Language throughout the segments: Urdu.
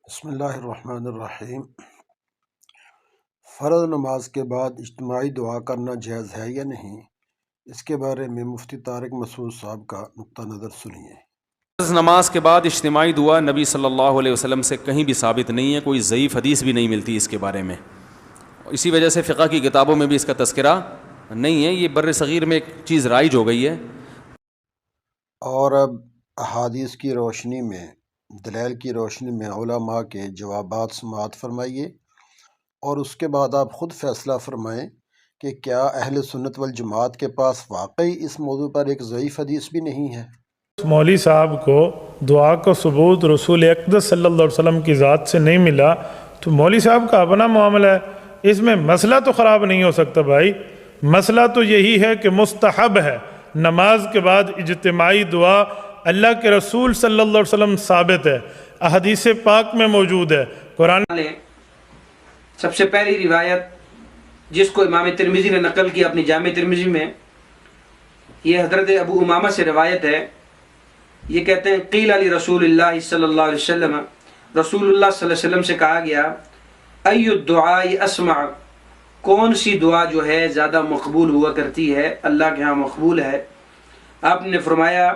بسم اللہ الرحمن الرحیم۔ فرض نماز کے بعد اجتماعی دعا کرنا جائز ہے یا نہیں، اس کے بارے میں مفتی طارق مسعود صاحب کا نقطہ نظر سنیے۔ فرض نماز کے بعد اجتماعی دعا نبی صلی اللہ علیہ وسلم سے کہیں بھی ثابت نہیں ہے، کوئی ضعیف حدیث بھی نہیں ملتی اس کے بارے میں، اسی وجہ سے فقہ کی کتابوں میں بھی اس کا تذکرہ نہیں ہے۔ یہ بر صغیر میں ایک چیز رائج ہو گئی ہے۔ اور اب احادیث کی روشنی میں، دلائل کی روشنی میں علماء کے جوابات سماعت فرمائیے، اور اس کے بعد آپ خود فیصلہ فرمائیں کہ کیا اہل سنت والجماعت کے پاس واقعی اس موضوع پر ایک ضعیف حدیث بھی نہیں ہے۔ مولوی صاحب کو دعا کا ثبوت رسول اقدس صلی اللہ علیہ وسلم کی ذات سے نہیں ملا تو مولوی صاحب کا اپنا معاملہ ہے، اس میں مسئلہ تو خراب نہیں ہو سکتا بھائی۔ مسئلہ تو یہی ہے کہ مستحب ہے نماز کے بعد اجتماعی دعا، اللہ کے رسول صلی اللہ علیہ وسلم ثابت ہے، احادیث پاک میں موجود ہے۔ قرآن سب سے پہلی روایت جس کو امام ترمذی نے نقل کی اپنی جامع ترمذی میں، یہ حضرت ابو امامہ سے روایت ہے۔ یہ کہتے ہیں قیل علی رسول اللہ صلی اللہ علیہ وسلم، رسول اللہ صلی اللہ علیہ وسلم سے کہا گیا ای الدعاء اسمع، کون سی دعا جو ہے زیادہ مقبول ہوا کرتی ہے، اللہ کے ہاں مقبول ہے۔ آپ نے فرمایا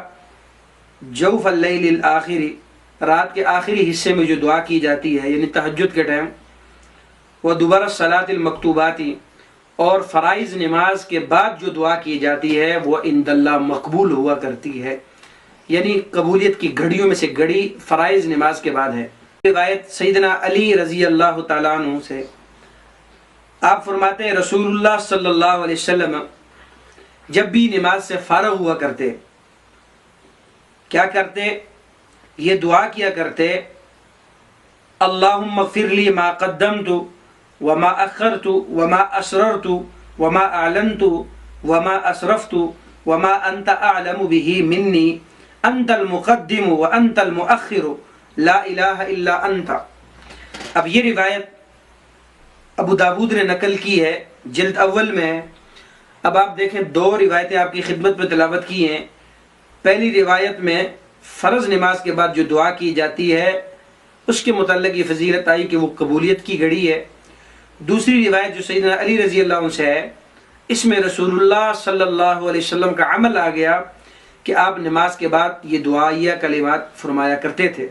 جوف اللیل الاخری، رات کے آخری حصے میں جو دعا کی جاتی ہے یعنی تہجد کے ٹائم، وہ دوبارہ صلاۃ المکتوباتی، اور فرائض نماز کے بعد جو دعا کی جاتی ہے وہ عند اللہ مقبول ہوا کرتی ہے، یعنی قبولیت کی گھڑیوں میں سے گھڑی فرائض نماز کے بعد ہے۔ روایت سیدنا علی رضی اللہ تعالیٰ عنہ سے، آپ فرماتے ہیں رسول اللہ صلی اللہ علیہ وسلم جب بھی نماز سے فارغ ہوا کرتے کیا کرتے؟ یہ دعا کیا کرتے اللہم اغفر لی ما قدمت وما اخرت وما اسررت وما اعلنت وما اسرفت وما انت اعلم به منی انت المقدم وانت المؤخر لا الہ الا انت۔ اب یہ روایت ابو داود نے نقل کی ہے، جلد اول میں ہے۔ اب آپ دیکھیں دو روایتیں آپ کی خدمت میں تلاوت کی ہیں۔ پہلی روایت میں فرض نماز کے بعد جو دعا کی جاتی ہے اس کے متعلق یہ فضیلت آئی کہ وہ قبولیت کی گھڑی ہے۔ دوسری روایت جو سیدنا علی رضی اللہ عنہ سے ہے، اس میں رسول اللہ صلی اللہ علیہ وسلم کا عمل آ گیا کہ آپ نماز کے بعد یہ دعائیہ کلمات فرمایا کرتے تھے۔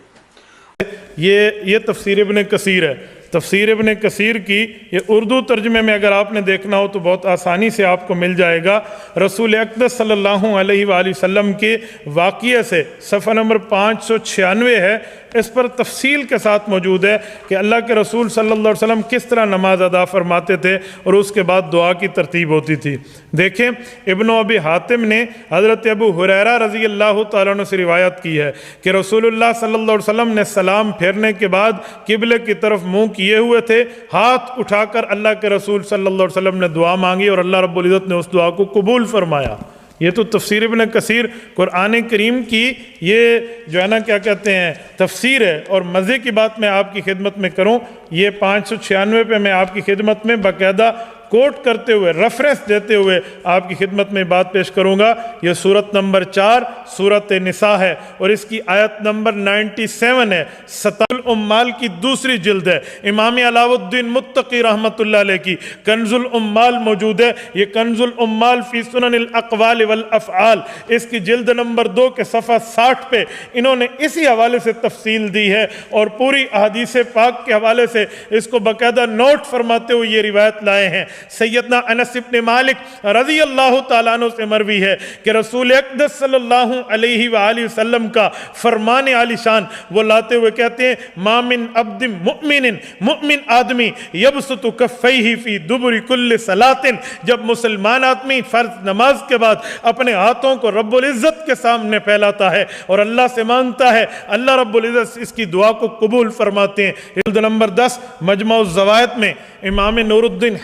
یہ تفسیر ابن کثیر ہے۔ تفسیر ابن کثیر کی یہ اردو ترجمے میں اگر آپ نے دیکھنا ہو تو بہت آسانی سے آپ کو مل جائے گا۔ رسول اقدس صلی اللہ علیہ وآلہ وسلم کے واقعے سے صفحہ نمبر 596 ہے، اس پر تفصیل کے ساتھ موجود ہے کہ اللہ کے رسول صلی اللہ علیہ وسلم کس طرح نماز ادا فرماتے تھے اور اس کے بعد دعا کی ترتیب ہوتی تھی۔ دیکھیں ابن ابی حاتم نے حضرت ابو ہریرہ رضی اللہ تعالیٰ عنہ سے روایت کی ہے کہ رسول اللہ صلی اللہ علیہ وسلم نے سلام پھیرنے کے بعد قبلے کی طرف منہ کیے ہوئے تھے، ہاتھ اٹھا کر اللہ کے رسول صلی اللہ علیہ وسلم نے دعا مانگی اور اللہ رب العزت نے اس دعا کو قبول فرمایا۔ یہ تو تفسیر ابن کثیر قرآن کریم کی یہ جو ہے نا کیا کہتے ہیں تفسیر ہے۔ اور مزے کی بات میں آپ کی خدمت میں کروں، یہ 596 پہ میں آپ کی خدمت میں باقاعدہ کوٹ کرتے ہوئے ریفرنس دیتے ہوئے آپ کی خدمت میں بات پیش کروں گا۔ یہ سورت نمبر 4 سورت نساء ہے اور اس کی آیت نمبر 97 ہے، ستائل العمال کی دوسری جلد ہے۔ امام علاؤ الدین متقی رحمۃ اللہ علیہ کی کنز العمال موجود ہے۔ یہ کنز العمال فی سنن الاقوال والافعال، اس کی جلد نمبر 2 کے صفحہ 60 پہ انہوں نے اسی حوالے سے تفصیل دی ہے اور پوری احادیث پاک کے حوالے سے اس کو باقاعدہ نوٹ فرماتے ہوئے یہ روایت لائے ہیں۔ سیدنا انس بن مالک رضی اللہ تعالیٰ عنہ سے مروی ہے کہ رسول اقدس صلی اللہ علیہ وآلہ وسلم کا فرمان عالی شان وہ لاتے ہوئے کہتے ہیں ما من عبد مؤمن آدمی یبسط کفیہ فی دبر کل صلاۃ، جب مسلمان آدمی فرض نماز کے بعد اپنے ہاتھوں کو رب العزت کے سامنے پھیلاتا ہے اور اللہ سے مانگتا ہے، اللہ رب العزت اس کی دعا کو قبول فرماتے ہیں۔ جلد نمبر 10 مجمع الزوائد میں امام نور الدین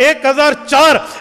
1004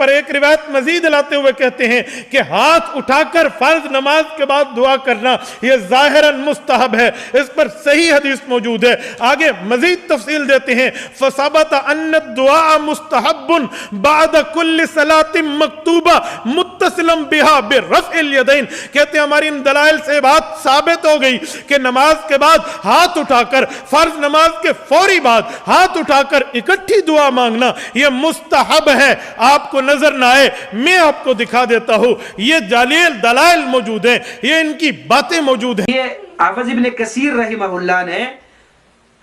پر ایک روایت مزید لاتے ہوئے کہتے ہیں کہ ہاتھ اٹھا کر فرض نماز کے بعد دعا کرنا یہ ظاہراً مستحب ہے، اس پر صحیح حدیث موجود ہے۔ آگے مزید تفصیل دیتے ہیں، فَثَبَتَ أَنَّ الدُّعَاءَ مُسْتَحَبٌ بَعْدَ كُلِّ صَلَاةٍ مَكْتُوبَةٍ مُتَّصِلًا بِهَا بِرَفْعِ الْيَدَيْنِ، کہتے ہیں ہماری ان دلائل سے بات ثابت ہو گئی کہ نماز کے بعد ہاتھ اٹھا کر، فرض نماز کے فوری بعد ہاتھ اٹھا کر اکٹھی دعا مانگنا یہ مستحب ہے۔ آپ کو نظر نہ آئے میں آپ کو دکھا دیتا ہوں، یہ دلائل موجود ہیں، یہ ان کی باتیں موجود ہیں۔ یہ حافظ ابن کثیر رحمہ اللہ نے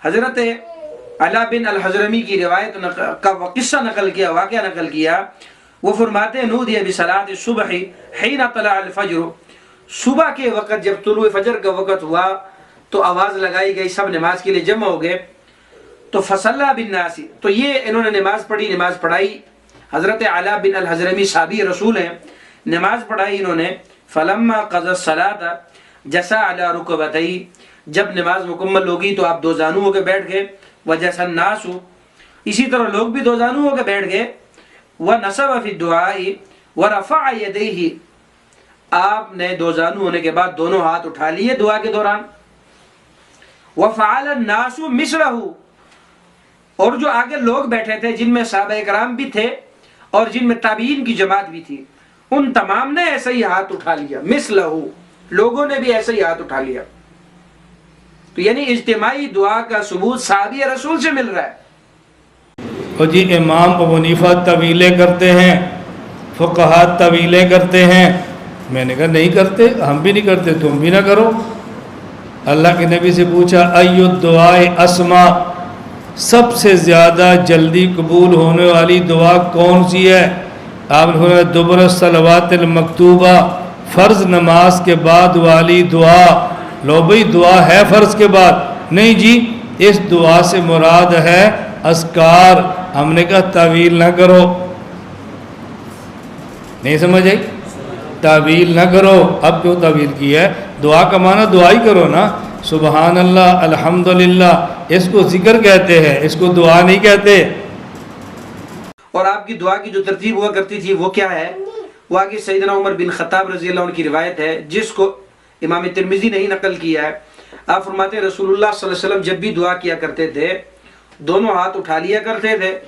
حضرت علا بن الحضرمی کی روایت کا قصہ نقل کیا، واقعہ نقل کیا۔ وہ فرماتے ہیں نودی بصلاۃ الصبح حین طلع الفجر، صبح کے وقت جب طلوع فجر کا وقت ہوا تو آواز لگائی گئی، سب نماز کے لیے جمع ہو گئے۔ تو فصلی بالناس، تو یہ انہوں نے نماز پڑھائی۔ حضرت علا بن الحضرمی صحابی رسول ہیں، نماز پڑھائی انہوں نے۔ فلما قضى الصلاۃ جسا علی رکبتیہ، جب نماز مکمل ہوگی تو آپ دو زانو ہو کے بیٹھ گئے۔ وجس الناس، اسی طرح لوگ بھی دو زانو ہو کے بیٹھ گئے۔ ونصب فی الدعاء ورفع یدیہ، آپ نے دو زانو ہونے کے بعد دونوں ہاتھ اٹھا لیے دعا کے دوران۔ وفعل الناس مثلہ، اور جو آگے لوگ بیٹھے تھے جن میں صحابہ کرام بھی تھے اور جن میں تابعین کی جماعت بھی تھی، ان تمام نے ایسے ہی ہاتھ اٹھا لیا، مثلہ، لوگوں نے بھی ایسے ہی ہاتھ اٹھا لیا۔ تو یعنی اجتماعی دعا کا ثبوت صحابی رسول سے مل رہا ہے۔ اور جی امام ابو حنیفہ طویلیں کرتے ہیں، فقہا طویلیں کرتے ہیں، میں نے کہا نہیں کرتے، ہم بھی نہیں کرتے، تم بھی نہ کرو۔ اللہ کے نبی سے پوچھا ای الدعاء اسما، سب سے زیادہ جلدی قبول ہونے والی دعا کون سی ہے؟ آپ نے فرمایا دبر الصلوات المکتوبہ، فرض نماز کے بعد والی دعا۔ لو بھئی دعا ہے فرض کے بعد؟ نہیں جی، اس دعا سے مراد ہے اذکار۔ ہم نے کہا تعویل نہ کرو، نہیں سمجھ آئی؟ تعویل نہ کرو۔ اب کیوں تعویل کی ہے؟ دعا کا معنی دعا ہی کرو نا، سبحان اللہ، الحمدللہ، اس کو ذکر کہتے ہیں، اس کو دعا نہیں کہتے۔ اور آپ کی دعا کی جو ترتیب ہوا کرتی تھی وہ کیا ہے؟ وہ آگے سیدنا عمر بن خطاب رضی اللہ عنہ کی روایت ہے جس کو امام ترمذی نے ہی نقل کیا ہے۔ آپ فرماتے ہیں رسول اللہ صلی اللہ علیہ وسلم جب بھی دعا کیا کرتے تھے دونوں ہاتھ اٹھا لیا کرتے تھے،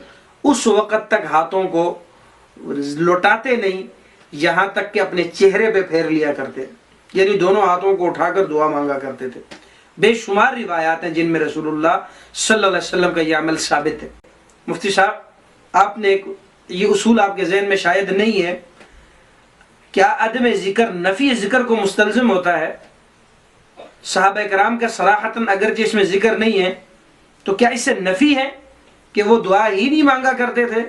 اس وقت تک ہاتھوں کو لوٹاتے نہیں یہاں تک کہ اپنے چہرے پہ پھیر لیا کرتے، یعنی دونوں ہاتھوں کو اٹھا کر دعا مانگا کرتے تھے۔ بے شمار روایات ہیں جن میں رسول اللہ صلی اللہ علیہ وسلم کا یہ عمل ثابت ہے۔ مفتی صاحب، آپ نے یہ اصول آپ کے ذہن میں شاید نہیں ہے، کیا عدم ذکر نفی ذکر کو مستلزم ہوتا ہے؟ صحابہ کرام کا صراحتاً اگرچہ اس میں ذکر نہیں ہے تو کیا اس سے نفی ہے کہ وہ دعا ہی نہیں مانگا کرتے تھے،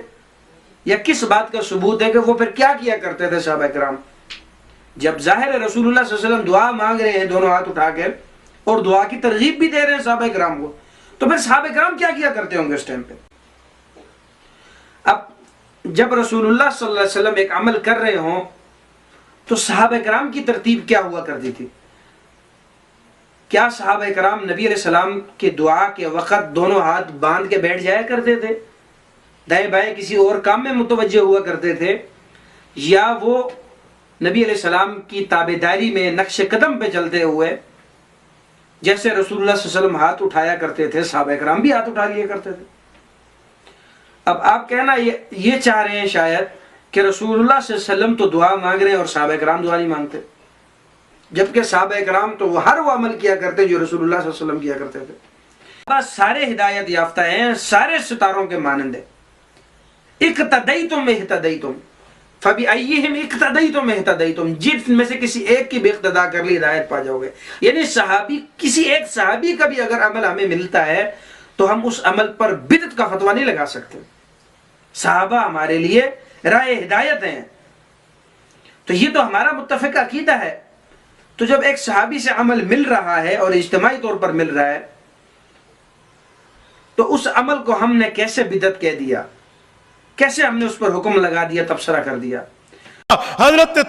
یا کس بات کا ثبوت ہے کہ وہ پھر کیا کیا کرتے تھے صحابہ کرام؟ جب ظاہر ہے رسول اللہ صلی اللہ علیہ وسلم دعا مانگ رہے ہیں دونوں ہاتھ اٹھا کر اور دعا کی ترغیب بھی دے رہے ہیں صحابہ کرام کو، تو پھر صحابہ کرام کیا کیا کرتے ہوں گے اس ٹائم پہ؟ اب جب رسول اللہ صلی اللہ علیہ وسلم ایک عمل کر رہے ہوں تو صحابہ کرام کی ترتیب کیا ہوا کرتی تھی؟ کیا صحابہ کرام نبی علیہ السلام کے دعا کے وقت دونوں ہاتھ باندھ کے بیٹھ جایا کرتے تھے، دائیں بائیں کسی اور کام میں متوجہ ہوا کرتے تھے، یا وہ نبی علیہ السلام کی تابعداری میں نقش قدم پہ چلتے ہوئے جیسے رسول اللہ صلی اللہ علیہ وسلم ہاتھ اٹھایا کرتے تھے صحابہ کرام بھی ہاتھ اٹھا لیا کرتے تھے؟ اب آپ کہنا یہ چاہ رہے ہیں شاید کہ رسول اللہ صلی اللہ علیہ وسلم تو دعا مانگ رہے ہیں اور صحابہ کرام دعا نہیں مانگتے، جبکہ صحابہ کرام تو ہر وہ عمل کیا کرتے جو رسول اللہ صلی اللہ علیہ وسلم کیا کرتے تھے۔ بس سارے ہدایت یافتہ ہیں، سارے ستاروں کے مانند ہیں۔ اقتدیتم اہتدیتم فبأیہم اقتدیتم اہتدیتم، جن میں سے کسی ایک کی بھی اقتدا کر لی ہدایت پا جاؤ گے۔ یعنی صحابی، کسی ایک صحابی کا بھی اگر عمل ہمیں ملتا ہے تو ہم اس عمل پر بدعت کا فتویٰ نہیں لگا سکتے۔ صحابہ ہمارے لیے راہ ہدایت ہیں، تو یہ تو ہمارا متفق عقیدہ ہے۔ تو جب ایک صحابی سے عمل مل رہا ہے اور اجتماعی طور پر مل رہا ہے تو اس عمل کو ہم نے کیسے بدعت کہہ دیا، کیسے ہم نے اس پر حکم لگا دیا، تبصرہ کر دیا؟ حضرت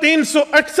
368,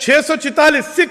646